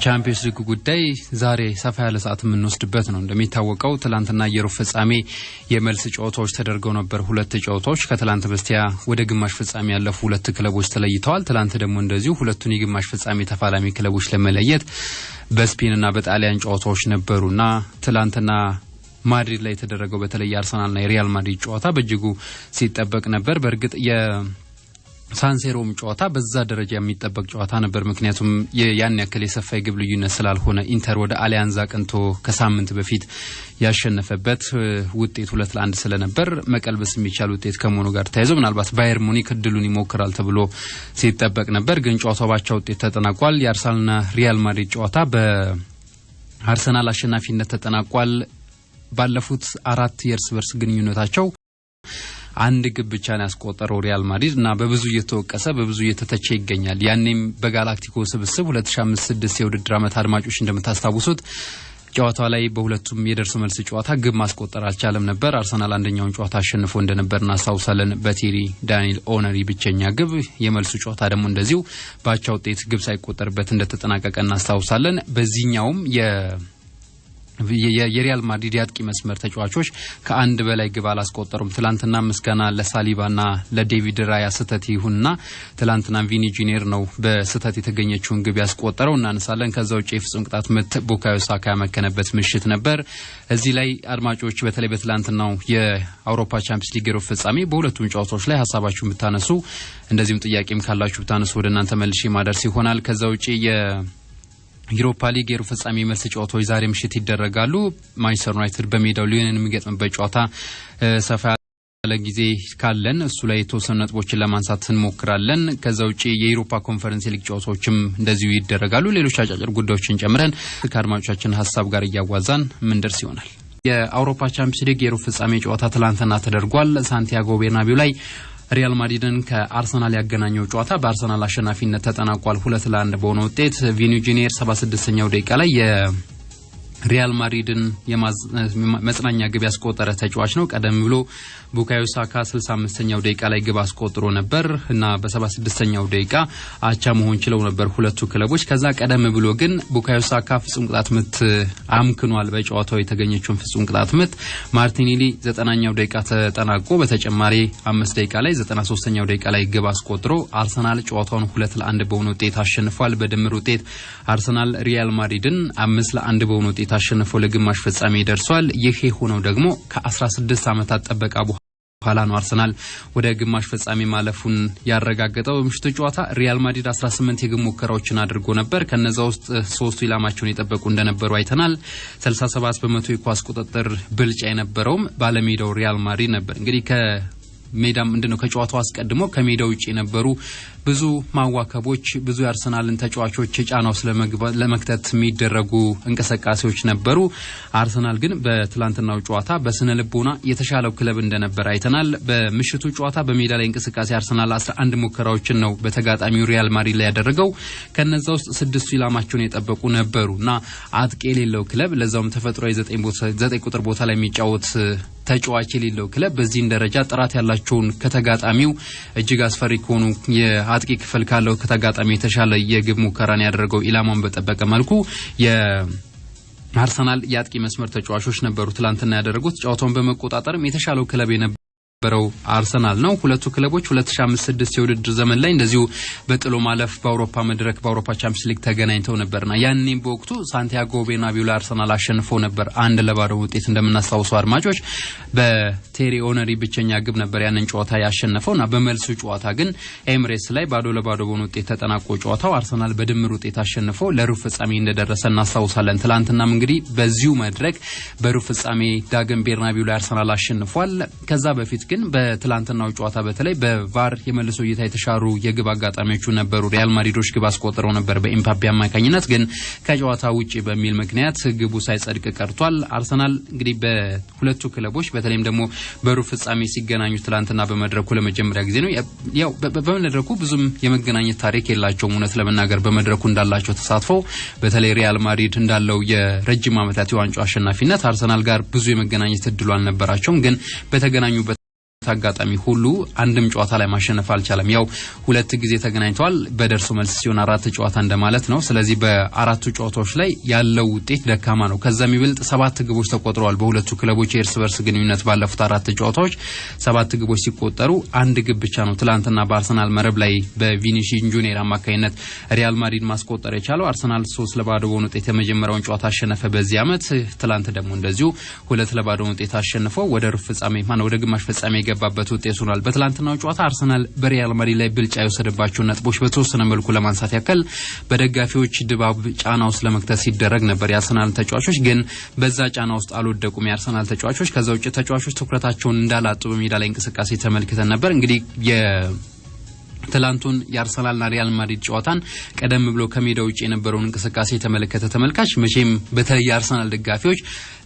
የቻምፒየንስ ሊግ ጉዳይ ዛሬ ሰፋ ያለ ሰዓት የምንወስድበት ነው። እንደሚታወቀው ትላንትና የሩብ ፍጻሜ የመልስ ጨዋታዎች ተደርገው ነበር። ሁለት ጨዋታዎች ከትላንት በስቲያ ወደ ግማሽ ፍጻሜ ያለፉ ሁለት ክለቦች ተለይተዋል። ትላንት ደግሞ እንደዚሁ ሁለቱን የግማሽ ፍጻሜ ተፋላሚ ክለቦች ለመለየት በስፔንና በጣሊያን ጨዋታዎች ነበሩና ትላንትና ማድሪድ ላይ የተደረገው በተለይ አርሰናልና የሪያል ማድሪድ ጨዋታ በእጅጉ ሲጠበቅ ነበር። በእርግጥ ሳንሴሮም ጨዋታ በዛ ደረጃ የሚጠበቅ ጨዋታ ነበር። ምክንያቱም ያን ያክል የሰፋ የግብ ልዩነት ስላልሆነ ኢንተር ወደ አሊያንዝ አቅንቶ ከሳምንት በፊት ያሸነፈበት ውጤት 2-1 ስለነበር መቀልበስ የሚቻል ውጤት ከመሆኑ ጋር ተያይዞ ምናልባት ባየር ሙኒክ እድሉን ይሞክራል ተብሎ ሲጠበቅ ነበር። ግን ጨዋታው ባቻ ውጤት ተጠናቋል። የአርሰናልና ሪያል ማድሪድ ጨዋታ በአርሰናል አሸናፊነት ተጠናቋል። ባለፉት 4 የእርስ በርስ ግንኙነታቸው አንድ ግብ ብቻ ነው ያስቆጠረው ሪያል ማድሪድ እና በብዙ እየተወቀሰ በብዙ እየተተቸ ይገኛል። ያኔም በጋላክቲኮ ስብስብ 2005-6 የውድድር ዓመት አድማጮች እንደምታስታውሱት ጨዋታው ላይ በሁለቱም የደርሶ መልስ ጨዋታ ግብ ማስቆጠር አልቻለም ነበር። አርሰናል አንደኛውን ጨዋታ አሸንፎ እንደነበር እናስታውሳለን በቴሪ ዳንኤል ኦነሪ ብቸኛ ግብ። የመልሱ ጨዋታ ደግሞ እንደዚሁ ባቻ ውጤት ግብ ሳይቆጠርበት እንደተጠናቀቀ እናስታውሳለን። በዚህኛውም የሪያል ማድሪድ ያጥቂ መስመር ተጫዋቾች ከአንድ በላይ ግብ አላስቆጠሩም። ትላንትና ምስጋና ለሳሊባና ለዴቪድ ራያ ስተት ይሁንና ትላንትና ቪኒ ጁኒየር ነው በስተት የተገኘችውን ግብ ያስቆጠረው እናነሳለን። ከዛ ውጪ የፍጹም ቅጣት ምት ቡካዮ ሳካ ያመከነበት ምሽት ነበር። እዚህ ላይ አድማጮች በተለይ በትላንትናው የአውሮፓ ቻምፒየንስ ሊግ ሩብ ፍጻሜ በሁለቱም ጨዋታዎች ላይ ሐሳባችሁን ብታነሱ እንደዚሁም ጥያቄም ካላችሁ ብታነሱ ወደ እናንተ መልሼ ማድረስ ይሆናል። ከዛ ውጪ ዩሮፓ ሊግ የሩብ ፍጻሜ መልስ ጨዋታዎች ዛሬ ምሽት ይደረጋሉ። ማንቸስተር ዩናይትድ በሜዳው ሊዮንን የሚገጥምበት ጨዋታ ሰፋ ያለ ጊዜ ካለን እሱ ላይ የተወሰኑ ነጥቦችን ለማንሳት እንሞክራለን። ከዛ ውጪ የዩሮፓ ኮንፈረንስ ሊግ ጨዋታዎችም እንደዚሁ ይደረጋሉ። ሌሎች አጫጭር ጉዳዮችን ጨምረን ከአድማጮቻችን ሐሳብ ጋር እያዋዛን ምን ደርስ ይሆናል። የአውሮፓ ቻምፒየንስ ሊግ የሩብ ፍጻሜ ጨዋታ ትላንትና ተደርጓል። ሳንቲያጎ ቤርናቢው ላይ ሪያል ማድሪድን ከአርሰናል ያገናኘው ጨዋታ በአርሰናል አሸናፊነት ተጠናቋል 2-1 በሆነ ውጤት። ቪኒ ጁኒየር 76ኛው ደቂቃ ላይ የሪያል ማድሪድን መጽናኛ ግብ ያስቆጠረ ተጫዋች ነው። ቀደም ብሎ ቡካዮ ሳካ 65ኛው ደቂቃ ላይ ግብ አስቆጥሮ ነበር እና በ76ኛው ደቂቃ አቻ መሆን ችለው ነበር ሁለቱ ክለቦች። ከዛ ቀደም ብሎ ግን ቡካዮ ሳካ ፍጹም ቅጣት ምት አምክኗል። በጨዋታው የተገኘችውን ፍጹም ቅጣት ምት ማርቲኔሊ 90ኛው ደቂቃ ተጠናቆ በተጨማሪ 5 ደቂቃ ላይ 93ኛው ደቂቃ ላይ ግብ አስቆጥሮ አርሰናል ጨዋታውን 2-1 በሆነ ውጤት አሸንፏል። በድምር ውጤት አርሰናል ሪያል ማድሪድን 5-1 በሆነ ውጤት አሸንፎ ለግማሽ ፍጻሜ ደርሷል። ይሄ ሆነው ደግሞ ከ16 ዓመታት ጠበቃ በኋላ ነው አርሰናል ወደ ግማሽ ፍጻሜ ማለፉን ያረጋገጠው። በምሽቱ ጨዋታ ሪያል ማድሪድ 18 የግብ ሙከራዎችን አድርጎ ነበር። ከነዛ ውስጥ 3ቱ ኢላማቸውን የጠበቁ እንደነበሩ አይተናል። 37 በመቶ የኳስ ቁጥጥር ብልጫ የነበረውም ባለሜዳው ሪያል ማድሪድ ነበር። እንግዲህ ከሜዳም እንደነው ከጨዋታው አስቀድሞ ከሜዳው ውጪ የነበሩ ብዙ ማዋከቦች ብዙ የአርሰናልን ተጫዋቾች ጫናው ለመክተት የሚደረጉ እንቅስቃሴዎች ነበሩ። አርሰናል ግን በትላንትናው ጨዋታ በስነ ልቦና የተሻለው ክለብ እንደነበር አይተናል። በምሽቱ ጨዋታ በሜዳ ላይ እንቅስቃሴ አርሰናል 11 ሙከራዎችን ነው በተጋጣሚው ሪያል ማድሪድ ላይ ያደረገው። ከነዛ ውስጥ 6ቱ ኢላማቸውን የጠበቁ ነበሩና አጥቂ የሌለው ክለብ ለዛውም ተፈጥሯዊ 9 ቁጥር ቦታ ላይ የሚጫወት ተጫዋች የሌለው ክለብ በዚህ ደረጃ ጥራት ያላቸውን ከተጋጣሚው እጅግ አስፈሪ ከሆኑ የአጥቂ ክፍል ካለው ከተጋጣሚ የተሻለ የግብ ሙከራን ያደረገው ኢላማውን በጠበቀ መልኩ የአርሰናል የአጥቂ መስመር ተጫዋቾች ነበሩ ትላንትና ያደረጉት። ጨዋታውን በመቆጣጠርም የተሻለው ክለብ የነበረው አርሰናል ነው። ሁለቱ ክለቦች 2005-6 የውድድር ዘመን ላይ እንደዚሁ በጥሎ ማለፍ በአውሮፓ መድረክ በአውሮፓ ቻምፒየንስ ሊግ ተገናኝተው ነበርና ያኔም በወቅቱ ሳንቲያጎ ቤርናቢው ላይ አርሰናል አሸንፎ ነበር 1-0 ውጤት እንደምናስታውሰው አድማጮች። በቴሪ ኦነሪ ብቸኛ ግብ ነበር ያንን ጨዋታ ያሸነፈውና በመልሱ ጨዋታ ግን ኤምሬትስ ላይ 0-0 በሆነ ውጤት ተጠናቆ ጨዋታው አርሰናል በድምር ውጤት አሸንፎ ለሩብ ፍጻሜ እንደደረሰ እናስታውሳለን። ትላንትናም እንግዲህ በዚሁ መድረክ በሩብ ፍጻሜ ዳግም ቤርናቢው ላይ አርሰናል አሸንፏል። ከዛ በፊት ግን በትላንትናው ጨዋታ በተለይ በቫር የመልሶ እይታ የተሻሩ የግብ አጋጣሚዎቹ ነበሩ። ሪያል ማድሪዶች ግብ አስቆጥረው ነበር በኤምባፔ አማካኝነት፣ ግን ከጨዋታ ውጪ በሚል ምክንያት ግቡ ሳይጸድቅ ቀርቷል። አርሰናል እንግዲህ በሁለቱ ክለቦች በተለይም ደግሞ በሩብ ፍጻሜ ሲገናኙ ትላንትና በመድረኩ ለመጀመሪያ ጊዜ ነው። ያው በመድረኩ ብዙም የመገናኘት ታሪክ የላቸውም እውነት ለመናገር በመድረኩ እንዳላቸው ተሳትፎ በተለይ ሪያል ማድሪድ እንዳለው የረጅም ዓመታት የዋንጫው አሸናፊነት አርሰናል ጋር ብዙ የመገናኘት እድሉ አልነበራቸውም። ግን በተገናኙበት አጋጣሚ ሁሉ አንድም ጨዋታ ላይ ማሸነፍ አልቻለም። ያው ሁለት ጊዜ ተገናኝተዋል በደርሶ መልስ ሲሆን አራት ጨዋታ እንደማለት ነው። ስለዚህ በአራቱ ጨዋታዎች ላይ ያለው ውጤት ደካማ ነው። ከዛም ይበልጥ 7 ግቦች ተቆጥረዋል በሁለቱ ክለቦች የእርስ በርስ ግንኙነት ባለፉት አራት ጨዋታዎች 7 ግቦች ሲቆጠሩ አንድ ግብ ብቻ ነው ትላንትና በአርሰናል መረብ ላይ በቪኒሲየስ ጁኒየር አማካይነት ሪያል ማድሪድ ማስቆጠር የቻለው። አርሰናል 3-0 በሆነ ውጤት የመጀመሪያውን ጨዋታ አሸነፈ በዚህ አመት። ትላንት ደግሞ እንደዚሁ 2-0 ውጤት አሸንፎ ወደ ሩብ ፍጻሜ ወደ ግማሽ ፍጻሜ የገባበት ውጤት ሆኗል። በትላንትናው ጨዋታ አርሰናል በሪያል ማድሪድ ላይ ብልጫ የወሰደባቸው ነጥቦች በተወሰነ መልኩ ለማንሳት ያከል በደጋፊዎች ድባብ ጫና ውስጥ ለመክተት ሲደረግ ነበር። የአርሰናል ተጫዋቾች ግን በዛ ጫና ውስጥ አልወደቁም። የአርሰናል ተጫዋቾች ከዛ ውጭ ተጫዋቾች ትኩረታቸውን እንዳላጡ በሜዳ ላይ እንቅስቃሴ ተመልክተን ነበር። እንግዲህ ትላንቱን የአርሰናልና ሪያል ማድሪድ ጨዋታን ቀደም ብሎ ከሜዳው ውጪ የነበረውን እንቅስቃሴ የተመለከተ ተመልካች መቼም በተለይ የአርሰናል ደጋፊዎች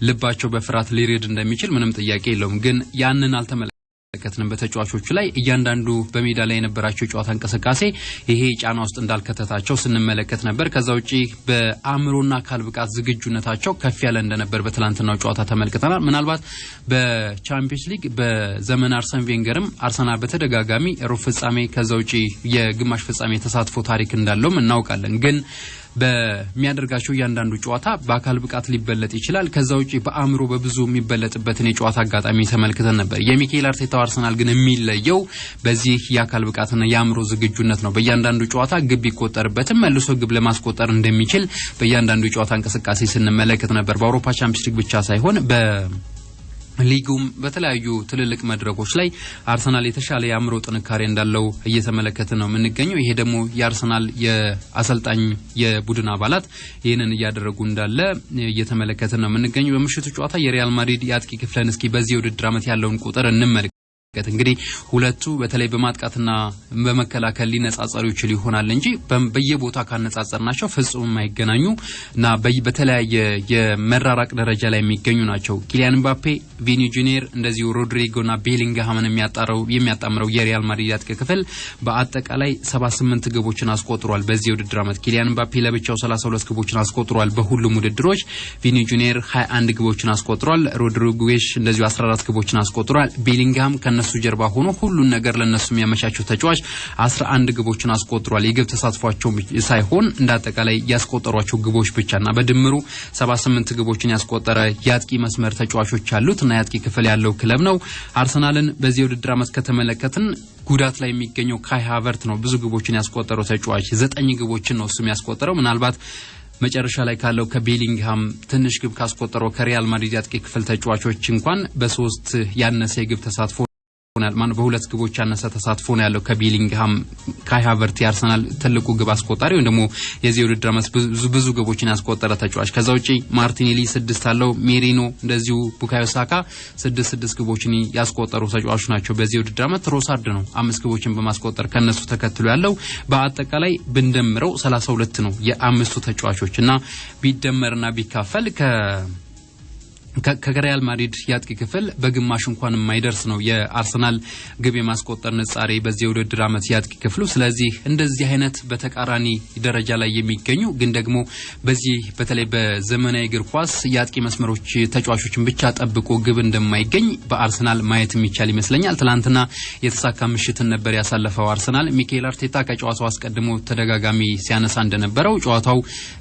ልባቸው በፍርሃት ሊርድ እንደሚችል ምንም ጥያቄ የለውም። ግን ያንን አልተመለከትንም። በተጫዋቾቹ ላይ እያንዳንዱ በሜዳ ላይ የነበራቸው ጨዋታ እንቅስቃሴ ይሄ ጫና ውስጥ እንዳልከተታቸው ስንመለከት ነበር። ከዛ ውጪ በአእምሮና አካል ብቃት ዝግጁነታቸው ከፍ ያለ እንደነበር በትላንትናው ጨዋታ ተመልክተናል። ምናልባት በቻምፒየንስ ሊግ በዘመን አርሰን ቬንገርም አርሰናል በተደጋጋሚ ሩብ ፍጻሜ ከዛ ውጪ የግማሽ ፍጻሜ ተሳትፎ ታሪክ እንዳለው እናውቃለን። ግን በሚያደርጋቸው እያንዳንዱ ጨዋታ በአካል ብቃት ሊበለጥ ይችላል። ከዛ ውጪ በአእምሮ በብዙ የሚበለጥበትን የጨዋታ አጋጣሚ ተመልክተን ነበር። የሚኬል አርቴታው አርሰናል ግን የሚለየው በዚህ የአካል ብቃትና የአእምሮ ዝግጁነት ነው። በእያንዳንዱ ጨዋታ ግብ ይቆጠርበትም መልሶ ግብ ለማስቆጠር እንደሚችል በእያንዳንዱ ጨዋታ እንቅስቃሴ ስንመለከት ነበር። በአውሮፓ ቻምፒየንስ ሊግ ብቻ ሳይሆን ሊጉም በተለያዩ ትልልቅ መድረኮች ላይ አርሰናል የተሻለ የአእምሮ ጥንካሬ እንዳለው እየተመለከተ ነው የምንገኘው። ይሄ ደግሞ የአርሰናል የአሰልጣኝ የቡድን አባላት ይሄንን እያደረጉ እንዳለ እየተመለከተ ነው የምንገኘው። በምሽቱ ጨዋታ የሪያል ማድሪድ የአጥቂ ክፍልን እስኪ በዚህ ውድድር ዓመት ያለውን ቁጥር እንመልከት። እንግዲህ ሁለቱ በተለይ በማጥቃትና በመከላከል ሊነጻጸሩ ይችላል ይሆናል እንጂ በየቦታ ካነጻጸርናቸው ፍጹም የማይገናኙና በተለያየ የመራራቅ ደረጃ ላይ የሚገኙ ናቸው። ኪሊያን ምባፔ፣ ቪኒ ጁኒየር እንደዚሁ ሮድሪጎና ቤሊንግሃምን የሚያጣምረው የሪያል ማድሪድ አጥቂ ክፍል በአጠቃላይ 78 ግቦችን አስቆጥሯል በዚህ ውድድር ዓመት። ኪሊያን ምባፔ ለብቻው 32 ግቦችን አስቆጥሯል በሁሉም ውድድሮች። ቪኒ ጁኒየር 21 ግቦችን አስቆጥሯል። ሮድሪጎሽ እንደዚሁ 14 ግቦችን አስቆጥሯል። ቤሊንግሃም ከነሱ ጀርባ ሆኖ ሁሉን ነገር ለነሱ የሚያመቻቸው ተጫዋች 11 ግቦችን አስቆጥሯል። የግብ ተሳትፏቸው ሳይሆን እንዳጠቃላይ ያስቆጠሯቸው ግቦች ብቻና በድምሩ 78 ግቦችን ያስቆጠረ የአጥቂ መስመር ተጫዋቾች ያሉት እና የአጥቂ ክፍል ያለው ክለብ ነው። አርሰናልን በዚህ ውድድር ዓመት ከተመለከትን ጉዳት ላይ የሚገኘው ካይ ሃቨርት ነው ብዙ ግቦችን ያስቆጠረው ተጫዋች 9 ግቦችን ነው እሱ የሚያስቆጠረው። ምናልባት መጨረሻ ላይ ካለው ከቤሊንግሃም ትንሽ ግብ ካስቆጠረው ከሪያል ማድሪድ አጥቂ ክፍል ተጫዋቾች እንኳን በ3 ያነሰ ግብ ተሳትፎ በሁለት ግቦች ያነሰ ተሳትፎ ነው ያለው ከቤሊንግሃም። ካይ ሃቨርት የአርሰናል ትልቁ ግብ አስቆጣሪ ወይ ደግሞ የዚህ ውድድር ዓመት ብዙ ግቦችን ያስቆጠረ ተጫዋች። ከዛ ውጪ ማርቲኔሊ 6 አለው። ሜሪኖ እንደዚሁ ቡካዮ ሳካ 6 ግቦችን ያስቆጠሩ ተጫዋቾች ናቸው በዚህ ውድድር ዓመት። ትሮሳርድ ነው 5 ግቦችን በማስቆጠር ከነሱ ተከትሎ ያለው። በአጠቃላይ ብንደምረው 32 ነው የአምስቱ ተጫዋቾች እና ቢደመርና ቢካፈል ከሪያል ማድሪድ ያጥቂ ክፍል በግማሽ እንኳን የማይደርስ ነው የአርሰናል ግብ የማስቆጠር ንጻሬ በዚህ ውድድር ዓመት ያጥቂ ክፍሉ። ስለዚህ እንደዚህ አይነት በተቃራኒ ደረጃ ላይ የሚገኙ ግን ደግሞ በዚህ በተለይ በዘመናዊ እግር ኳስ ያጥቂ መስመሮች ተጫዋቾችን ብቻ ጠብቆ ግብ እንደማይገኝ በአርሰናል ማየት የሚቻል ይመስለኛል። ትላንትና የተሳካ ምሽትን ነበር ያሳለፈው አርሰናል። ሚኬል አርቴታ ከጨዋታው አስቀድሞ ተደጋጋሚ ሲያነሳ እንደነበረው ጨዋታው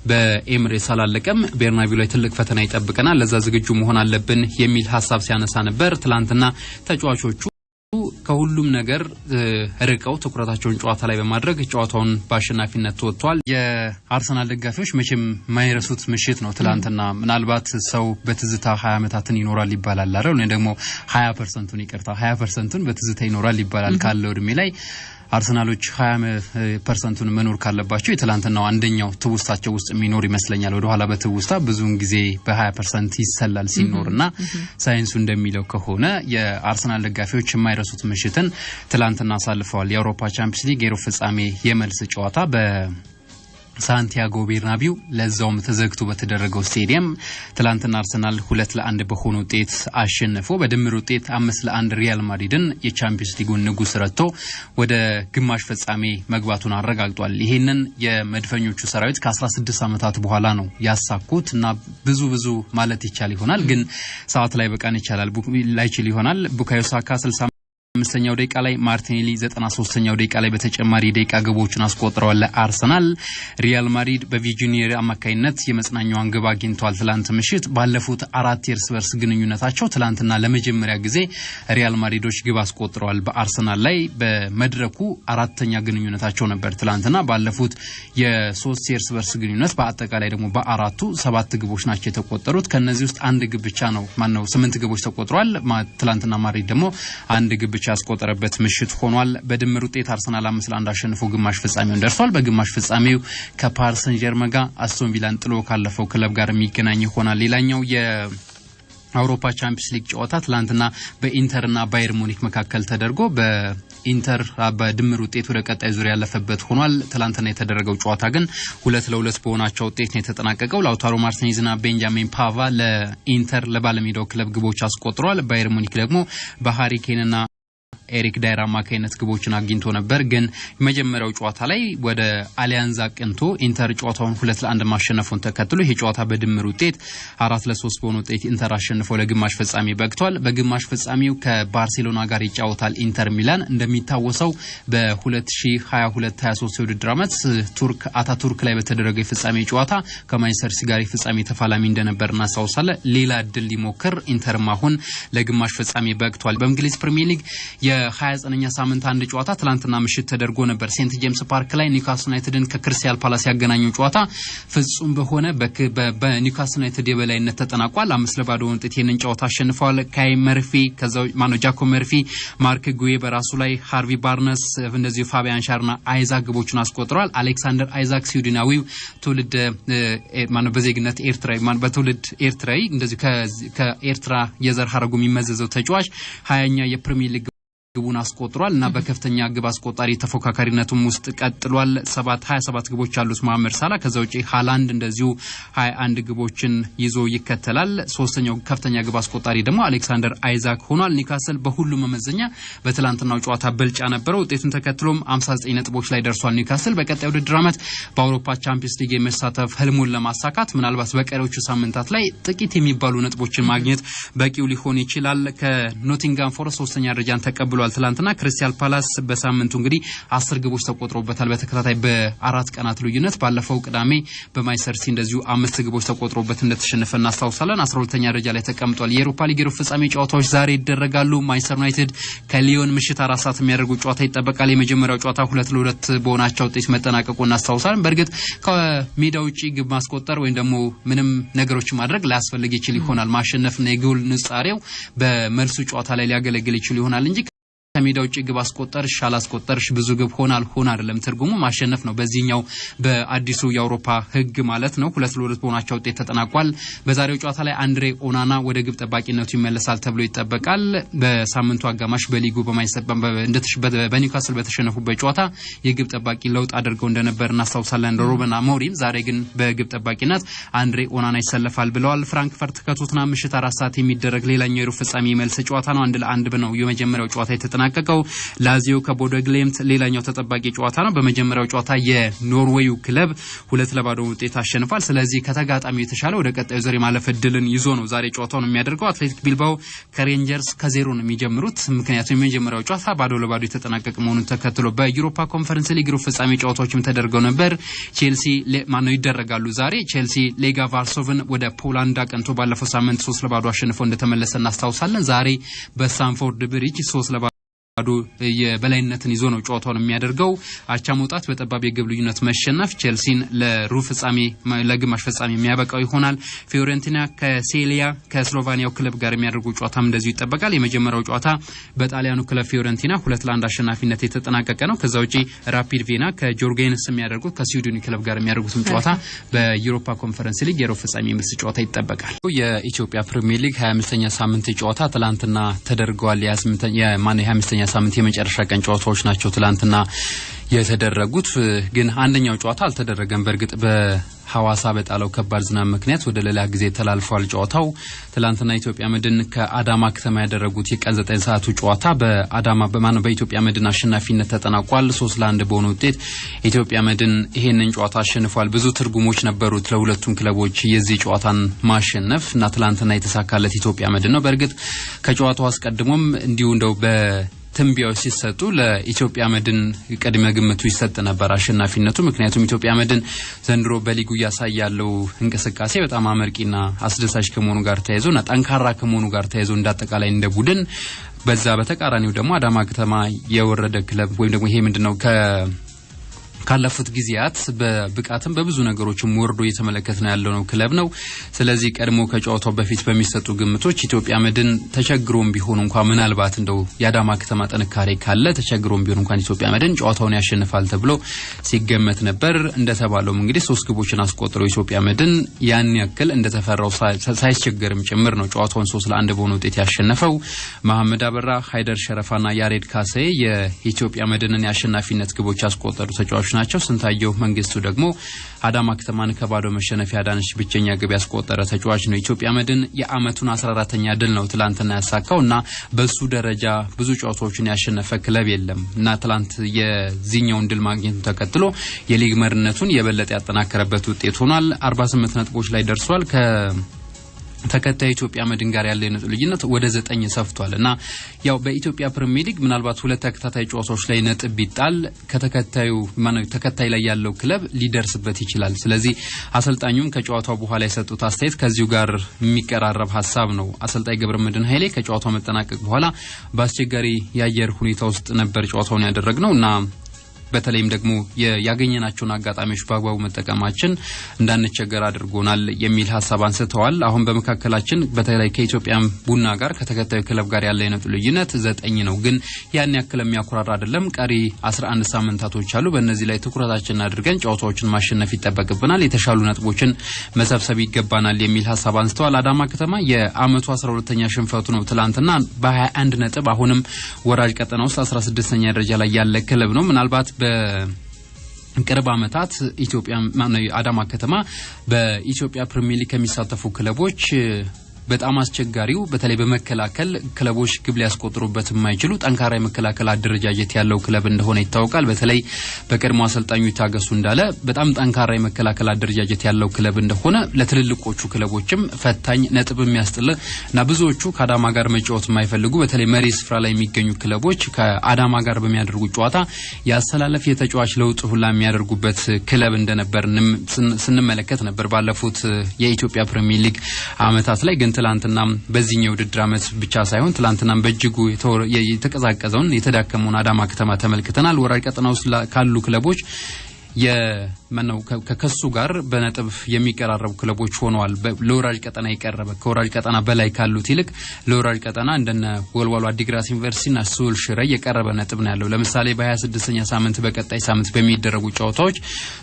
በኤምሬትስ አላለቀም፣ ቤርናቢው ላይ ትልቅ ፈተና ይጠብቀናል፣ ለዛ ዝግጁ መሆን አለብን የሚል ሐሳብ ሲያነሳ ነበር። ትላንትና ተጫዋቾቹ ከሁሉም ነገር ርቀው ትኩረታቸውን ጨዋታ ላይ በማድረግ ጨዋታውን በአሸናፊነት ተወጥቷል። የአርሰናል ደጋፊዎች መቼም ማይረሱት ምሽት ነው ትላንትና። ምናልባት ሰው በትዝታ 20 ዓመታትን ይኖራል ይባላል አይደል? ወይ ደግሞ 20%ን ይቅርታ 20%ን በትዝታ ይኖራል ይባላል ካለው እድሜ ላይ አርሰናሎች 20%ን መኖር ካለባቸው የትላንትናው አንደኛው ትውስታቸው ውስጥ የሚኖር ይመስለኛል። ወደ ኋላ በትውስታ ብዙውን ጊዜ በ20% ይሰላል ሲኖርና ሳይንሱ እንደሚለው ከሆነ የአርሰናል ደጋፊዎች የማይረሱት ምሽትን ትላንትና አሳልፈዋል። የአውሮፓ ቻምፒየንስ ሊግ የሩብ ፍጻሜ የመልስ ጨዋታ ሳንቲያጎ ቤርናቢው ለዛውም ተዘግቶ በተደረገው ስቴዲየም ትላንትና አርሰናል 2-1 በሆነ ውጤት አሸንፎ በድምር ውጤት 5-1 ሪያል ማድሪድን የቻምፒየንስ ሊጉን ንጉስ ረቶ ወደ ግማሽ ፍጻሜ መግባቱን አረጋግጧል። ይሄንን የመድፈኞቹ ሰራዊት ከ16 ዓመታት በኋላ ነው ያሳኩት እና ብዙ ማለት ይቻል ይሆናል፣ ግን ሰዓት ላይ በቃን ይቻላል ላይችል ይሆናል። ቡካዮ ሳካ አምስተኛው ደቂቃ ላይ ማርቲኔሊ 93ኛው ደቂቃ ላይ በተጨማሪ ደቂቃ ግቦችን አስቆጥረዋል ለአርሰናል። ሪያል ማድሪድ በቪጂኒየር አማካይነት የመጽናኛውን ግብ አግኝቷል ትላንት ምሽት። ባለፉት አራት የእርስ በርስ ግንኙነታቸው ትላንትና ለመጀመሪያ ጊዜ ሪያል ማድሪዶች ግብ አስቆጥረዋል በአርሰናል ላይ። በመድረኩ አራተኛ ግንኙነታቸው ነበር ትላንትና። ባለፉት የሶስት የእርስ በርስ ግንኙነት በአጠቃላይ ደግሞ በአራቱ 7 ግቦች ናቸው የተቆጠሩት። ከነዚህ ውስጥ አንድ ግብ ብቻ ነው 8 ግቦች ተቆጥረዋል። ትላንትና ማድሪድ ደግሞ አንድ ግብ ብቻ ያስቆጠረበት ምሽት ሆኗል። በድምር ውጤት አርሰናል 5-1 አሸንፎ ግማሽ ፍጻሜውን ደርሷል። በግማሽ ፍጻሜው ከፓሪስ ሰን ዠርመን ጋር አስቶን ቪላን ጥሎ ካለፈው ክለብ ጋር የሚገናኝ ይሆናል። ሌላኛው የአውሮፓ ቻምፒየንስ ሊግ ጨዋታ ትላንትና በኢንተርና ባየር ሙኒክ መካከል ተደርጎ በኢንተር በድምር ውጤት ወደ ቀጣይ ዙር ያለፈበት ሆኗል። ትላንትና የተደረገው ጨዋታ ግን 2-2 በሆናቸው ውጤት ነው የተጠናቀቀው። ላውታሮ ማርቲኔዝና ቤንጃሚን ፓቫ ለኢንተር ለባለሜዳው ክለብ ግቦች አስቆጥረዋል። ባየር ሙኒክ ደግሞ በሃሪ ኬንና ኤሪክ ዳየር አማካይነት ግቦችን አግኝቶ ነበር። ግን መጀመሪያው ጨዋታ ላይ ወደ አሊያንዝ አቅንቶ ኢንተር ጨዋታውን 2-1 ማሸነፉን ተከትሎ ይሄ ጨዋታ በድምር ውጤት 4-3 በሆነ ውጤት ኢንተር አሸንፎ ለግማሽ ፍጻሜ በቅቷል። በግማሽ ፍጻሜው ከባርሴሎና ጋር ይጫወታል ኢንተር ሚላን። እንደሚታወሰው በ2022-23 የውድድር ዓመት አታቱርክ ላይ በተደረገው የፍጻሜ ጨዋታ ከማንቸስተር ሲቲ ጋር የፍጻሜ ተፋላሚ እንደነበር እናስታውሳለን። ሌላ እድል ሊሞክር ኢንተርም አሁን ለግማሽ ፍጻሜ በቅቷል። በእንግሊዝ ፕሪሚየር ሊግ የ29ኛ ሳምንት አንድ ጨዋታ ትላንትና ምሽት ተደርጎ ነበር። ሴንት ጄምስ ፓርክ ላይ ኒውካስል ዩናይትድን ከክሪስታል ፓላስ ያገናኘው ጨዋታ ፍጹም በሆነ በኒውካስል ዩናይትድ የበላይነት ተጠናቋል። 5-0 ውጤት ይህንን ጨዋታ አሸንፈዋል። ካይ መርፊ ጃኮብ መርፊ፣ ማርክ ጉዌ በራሱ ላይ፣ ሃርቪ ባርነስ እንደዚሁ ፋቢያን ሻርና አይዛክ ግቦቹን አስቆጥረዋል። አሌክሳንደር አይዛክ ስዊድናዊው ትውልድ በዜግነት ኤርትራዊ በትውልድ ኤርትራዊ እንደዚሁ ከኤርትራ የዘር ሐረጉ የሚመዘዘው ተጫዋች 20ኛ የፕሪሚየር ሊግ ግቡን አስቆጥሯል እና በከፍተኛ ግብ አስቆጣሪ ተፎካካሪነቱም ውስጥ ቀጥሏል። 27 ግቦች ያሉት መሐመድ ሳላ፣ ከዛ ውጪ ሃላንድ እንደዚሁ 21 ግቦችን ይዞ ይከተላል። ሶስተኛው ከፍተኛ ግብ አስቆጣሪ ደግሞ አሌክሳንደር አይዛክ ሆኗል። ኒውካስል በሁሉም መመዘኛ በትላንትናው ጨዋታ ብልጫ ነበረው። ውጤቱን ተከትሎም 59 ነጥቦች ላይ ደርሷል። ኒውካስል በቀጣዩ ውድድር ዓመት በአውሮፓ ቻምፒየንስ ሊግ የመሳተፍ ህልሙን ለማሳካት ምናልባት በቀሪዎቹ ሳምንታት ላይ ጥቂት የሚባሉ ነጥቦችን ማግኘት በቂው ሊሆን ይችላል። ከኖቲንጋም ፎረስት 3ኛ ደረጃን ተቀብሏል። ትላንትና ክሪስታል ፓላስ በሳምንቱ እንግዲህ 10 ግቦች ተቆጥሮበታል በተከታታይ በአራት ቀናት ልዩነት። ባለፈው ቅዳሜ በማንቸስተር ሲቲ እንደዚሁ 5 ግቦች ተቆጥሮበት እንደተሸነፈ እናስታውሳለን። 12ኛ ደረጃ ላይ ተቀምጧል። የአውሮፓ ሊግ ሩብ ፍጻሜ ጨዋታዎች ዛሬ ይደረጋሉ። ማንቸስተር ዩናይትድ ከሊዮን ምሽት 4 ሰዓት የሚያደርጉት ጨዋታ ይጠበቃል። የመጀመሪያው ጨዋታ 2-2 በሆናቸው ውጤት መጠናቀቁ እናስታውሳለን። በእርግጥ ከሜዳ ውጪ ግብ ማስቆጠር ወይም ደግሞ ምንም ነገሮች ማድረግ ላያስፈልግ ይችል ይሆናል። ማሸነፍና የጎል ንጻሬው በመልሱ ጨዋታ ላይ ሊያገለግል ይችል ይሆናል እንጂ ከሜዳ ውጪ ግብ አስቆጠርሽ አላስቆጠርሽ ብዙ ግብ ሆናል አይደለም። ትርጉሙ ማሸነፍ ነው በዚህኛው በአዲሱ የአውሮፓ ህግ ማለት ነው። 2-2 በሆናቸው ውጤት ተጠናቋል። በዛሬው ጨዋታ ላይ አንድሬ ኦናና ወደ ግብ ጠባቂነቱ ይመለሳል ተብሎ ይጠበቃል። በሳምንቱ አጋማሽ በሊጉ በኒውካስል በተሸነፉበት ጨዋታ የግብ ጠባቂ ለውጥ አድርገው እንደነበር እናስታውሳለን ሩበን አሞሪም። ዛሬ ግን በግብ ጠባቂነት አንድሬ ኦናና ይሰለፋል ብለዋል። ፍራንክፈርት ከቶትናም ምሽት 4 ሰዓት የሚደረግ ሌላኛው የሩብ ፍጻሜ መልስ ጨዋታ ነው። 1-1 ነው የመጀመሪያው ጨዋታ የተጠናቀቀው። ላዚዮ ከቦዶ ግሊምት ሌላኛው ተጠባቂ ጨዋታ ነው። በመጀመሪያው ጨዋታ የኖርዌዩ ክለብ 2-0 ውጤት አሸንፏል። ስለዚህ ከተጋጣሚው የተሻለ ወደ ቀጣዩ ዙር ማለፍ እድልን ይዞ ነው ዛሬ ጨዋታውን የሚያደርገው። አትሌቲክ ቢልባኦ ከሬንጀርስ ከዜሮ ነው የሚጀምሩት። ምክንያቱም የመጀመሪያው ጨዋታ 0-0 የተጠናቀቀ መሆኑን ተከትሎ በዩሮፓ ኮንፈረንስ ሊግ ሩብ ፍጻሜ ጨዋታዎችም ተደርገው ነበር። ቼልሲ ይደረጋሉ ዛሬ። ቼልሲ ሌጋ ቫርሶቭን ወደ ፖላንድ አቅንቶ ባለፈው ሳምንት 3-0 አሸንፎ እንደተመለሰ እናስታውሳለን። ዛሬ በስታንፎርድ ብሪጅ 3-0 የበላይነትን ይዞ ነው ጨዋታውን የሚያደርገው። አቻ መውጣት በጠባብ የግብ ልዩነት መሸነፍ ቼልሲን ለሩብ ፍጻሜ ለግማሽ ፍጻሜ የሚያበቃው ይሆናል። ፊዮረንቲና ከሴሊያ ከስሎቫኒያው ክለብ ጋር የሚያደርጉ ጨዋታም እንደዚሁ ይጠበቃል። የመጀመሪያው ጨዋታ በጣሊያኑ ክለብ ፊዮረንቲና 2-1 አሸናፊነት የተጠናቀቀ ነው። ከዛ ውጪ ራፒድ ቬና ከጆርጌንስ የሚያደርጉት ከስዊድኑ ክለብ ጋር የሚያደርጉትም ጨዋታ በዩሮፓ ኮንፈረንስ ሊግ የሩብ ፍጻሜ ምስ ጨዋታ ይጠበቃል። የኢትዮጵያ ፕሪሚየር ሊግ 25ኛ ሳምንት ጨዋታ ትላንትና ተደርጓል። የ25ኛ ሳምንት የመጨረሻ ቀን ጨዋታዎች ናቸው ትላንትና የተደረጉት። ግን አንደኛው ጨዋታ አልተደረገም። በእርግጥ በሐዋሳ በጣለው ከባድ ዝናብ ምክንያት ወደ ሌላ ጊዜ ተላልፏል ጨዋታው። ትላንትና ኢትዮጵያ መድን ከአዳማ ከተማ ያደረጉት የቀን 9 ሰዓቱ ጨዋታ በኢትዮጵያ መድን አሸናፊነት ተጠናቋል። 3-1 በሆነ ውጤት ኢትዮጵያ መድን ይሄንን ጨዋታ አሸንፏል። ብዙ ትርጉሞች ነበሩት ለሁለቱም ክለቦች የዚህ ጨዋታን ማሸነፍ እና ትላንትና የተሳካለት ኢትዮጵያ መድን ነው። በእርግጥ ከጨዋታው አስቀድሞም እንዲሁ እንደው ትንቢያዎች ሲሰጡ ለኢትዮጵያ መድን ቀድመ ግምቱ ይሰጥ ነበር አሸናፊነቱ ምክንያቱም ኢትዮጵያ መድን ዘንድሮ በሊጉ ያሳያለው እንቅስቃሴ በጣም አመርቂና አስደሳች ከመሆኑ ጋር ተያይዞና ጠንካራ ከመሆኑ ጋር ተያይዞ እንዳጠቃላይ እንደ ቡድን በዛ በተቃራኒው ደግሞ አዳማ ከተማ የወረደ ክለብ ወይም ደግሞ ይሄ ምንድነው ካለፉት ጊዜያት በብቃትም በብዙ ነገሮችም ወርዶ እየተመለከተና ያለው ነው ክለብ ነው ስለዚህ ቀድሞ ከጨዋታው በፊት በሚሰጡ ግምቶች ኢትዮጵያ መድን ተቸግሮም ቢሆን እንኳን ምናልባት እንደው ያዳማ ከተማ ጥንካሬ ካለ ተቸግሮም ቢሆን እንኳን ኢትዮጵያ መድን ጨዋታውን ያሸንፋል ተብሎ ሲገመት ነበር እንደተባለውም እንግዲህ 3 ግቦችን አስቆጥሮ ኢትዮጵያ መድን ያን ያክል እንደተፈራው ሳይቸገርም ጭምር ነው ጨዋታውን 3-1 በሆነ ውጤት ያሸነፈው መሐመድ አበራ ሃይደር ሸረፋና ያሬድ ካሴ የኢትዮጵያ መድንን ያሸናፊነት ግቦች አስቆጠሩ ተጫዋቾች ናቸው ስንታየው መንግስቱ ደግሞ አዳማ ከተማን ከባዶ መሸነፍ ያዳነች ብቸኛ ግብ ያስቆጠረ ተጫዋች ነው ኢትዮጵያ መድን የአመቱን 14ኛ ድል ነው ትላንትና ያሳካውና በሱ ደረጃ ብዙ ጨዋታዎችን ያሸነፈ ክለብ የለም እና ትላንት የዚህኛውን ድል ማግኘቱን ተከትሎ የሊግ መሪነቱን የበለጠ ያጠናከረበት ውጤት ሆኗል 48 ነጥቦች ላይ ደርሷል ተከታይ ኢትዮጵያ መድን ጋር ያለው ነጥብ ልዩነት ወደ 9 ሰፍቷልና ያው በኢትዮጵያ ፕሪሚየር ሊግ ምናልባት ሁለት ተከታታይ ጨዋታዎች ላይ ነጥብ ቢጣል ተከታይ ላይ ያለው ክለብ ሊደርስበት ይችላል ስለዚህ አሰልጣኙም ከጨዋታው በኋላ የሰጡት አስተያየት ከዚሁ ጋር የሚቀራረብ ሐሳብ ነው አሰልጣኝ ገብረመድህን ኃይሌ ከጨዋታው መጠናቀቅ በኋላ በአስቸጋሪ የአየር ሁኔታ ውስጥ ነበር ጨዋታውን ያደረግነውና በተለይም ደግሞ ያገኘናቸውን አጋጣሚዎች በአግባቡ መጠቀማችን እንዳንቸገር አድርጎናል የሚል ሐሳብ አንስተዋል አሁን በመካከላችን በተለይ ከኢትዮጵያ ቡና ጋር ከተከታዩ ክለብ ጋር ያለ ነጥብ ልዩነት 9 ነው ግን ያን ያክል የሚያኩራራ አይደለም ቀሪ 11 ሳምንታቶች አሉ በእነዚህ ላይ ትኩረታችንን አድርገን ጨዋታዎችን ማሸነፍ ይጠበቅብናል የተሻሉ ነጥቦችን መሰብሰብ ይገባናል የሚል ሐሳብ አንስተዋል አዳማ ከተማ የአመቱ 12ኛ ሽንፈቱ ነው ትላንትና በ21 ነጥብ አሁንም ወራጅ ቀጠና ውስጥ 16ኛ ደረጃ ላይ ያለ ክለብ ነው ምናልባት በቅርብ አመታት ኢትዮጵያ አዳማ ከተማ በኢትዮጵያ ፕሪሚየር ሊግ ከሚሳተፉ ክለቦች በጣም አስቸጋሪው በተለይ በመከላከል ክለቦች ግብ ሊያስቆጥሩበት የማይችሉ ጠንካራ የመከላከል አደረጃጀት ያለው ክለብ እንደሆነ ይታወቃል በተለይ በቀድሞ አሰልጣኙ ይታገሱ እንዳለ በጣም ጠንካራ የመከላከል አደረጃጀት ያለው ክለብ እንደሆነ ለትልልቆቹ ክለቦችም ፈታኝ ነጥብ የሚያስጥልና ብዙዎቹ ከአዳማ ጋር መጫወት የማይፈልጉ በተለይ መሪ ስፍራ ላይ የሚገኙ ክለቦች ከአዳማ ጋር በሚያደርጉ ጨዋታ ያሰላለፍ የተጫዋች ለውጥ ሁላ የሚያደርጉበት ክለብ እንደነበር ስንመለከት ነበር ባለፉት የኢትዮጵያ ፕሪሚየር ሊግ አመታት ላይ ግን ትላንትና በዚህኛው ውድድር አመት ብቻ ሳይሆን ትላንትና በእጅጉ የተቀዛቀዘውን የተዳከመውን አዳማ ከተማ ተመልክተናል ወራጅ ቀጠና ውስጥ ካሉ ክለቦች ከከሱ ጋር በነጥብ የሚቀራረቡ ክለቦች ሆነዋል ለወራጅ ቀጠና ይቀርበ ከወራጅ ቀጠና በላይ ካሉት ይልቅ ለወራጅ ቀጠና እንደነ ወልዋሎ አዲግራት ዩኒቨርሲቲና ሱል ሽረ የቀረበ ነጥብ ነው ያለው ለምሳሌ በ26ኛ ሳምንት በቀጣይ ሳምንት በሚደረጉ ጨዋታዎች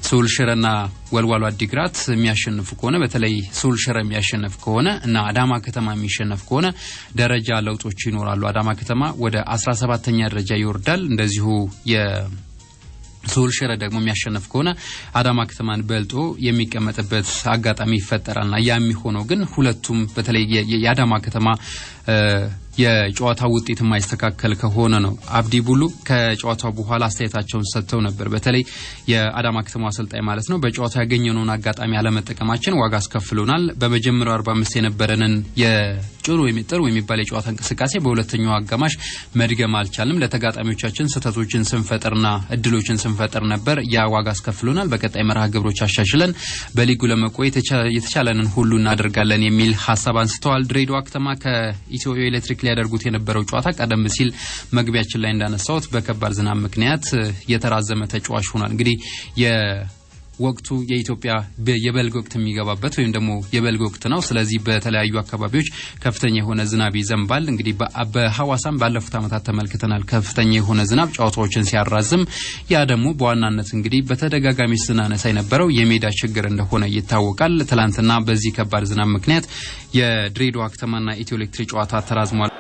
ሱል ሽረና ወልዋሎ አዲግራት የሚያሸንፉ ከሆነ በተለይ ሱል ሽረ የሚያሸንፍ ከሆነ እና አዳማ ከተማ የሚያሸንፍ ከሆነ ደረጃ ለውጦች ይኖራሉ አዳማ ከተማ ወደ 17ኛ ደረጃ ይወርዳል እንደዚሁ ሱል ሽረ ደግሞ የሚያሸንፍ ከሆነ አዳማ ከተማን በልጦ የሚቀመጥበት አጋጣሚ ይፈጠራልና ያም ሆኖ ግን ሁለቱም በተለይ የአዳማ ከተማ የጨዋታ ውጤት የማይስተካከል ከሆነ ነው አብዲ ቡሉ ከጨዋታው በኋላ አስተያየታቸውን ሰጥተው ነበር በተለይ የአዳማ ከተማ አሰልጣኝ ማለት ነው በጨዋታው ያገኘነውን አጋጣሚ አለመጠቀማችን ዋጋ አስከፍሎናል በመጀመሪያው 45 የነበረንን የጭሩ የሚባል የጨዋታ እንቅስቃሴ በሁለተኛው አጋማሽ መድገም አልቻልንም ለተጋጣሚዎቻችን ስህተቶችን ስንፈጥርና እድሎችን ስንፈጥር ነበር ያ ዋጋ አስከፍሎናል በቀጣይ መርሃ ግብሮች አሻሽለን በሊጉ ለመቆየት የተቻለንን ሁሉ እናደርጋለን የሚል ሐሳብ አንስተዋል ድሬዳዋ ከተማ ከኢትዮ ኤሌክትሪክ ሊያደርጉት የነበረው ጨዋታ ቀደም ሲል መግቢያችን ላይ እንዳነሳውት በከባድ ዝናብ ምክንያት የተራዘመ ተጫዋች ሆኗል እንግዲህ ወቅቱ የኢትዮጵያ የበልግ ወቅት የሚገባበት ወይም ደግሞ የበልግ ወቅት ነው ስለዚህ በተለያዩ አካባቢዎች ከፍተኛ የሆነ ዝናብ ይዘንባል እንግዲህ በሐዋሳም ባለፉት አመታት ተመልክተናል ከፍተኛ የሆነ ዝናብ ጨዋታዎችን ሲያራዝም ያ ደግሞ በዋናነት እንግዲህ በተደጋጋሚ ስናነሳ የነበረው የሜዳ ችግር እንደሆነ ይታወቃል ትላንትና በዚህ ከባድ ዝናብ ምክንያት የድሬዳዋ ከተማና ኢትዮ ኤሌክትሪክ ጨዋታ ተራዝሟል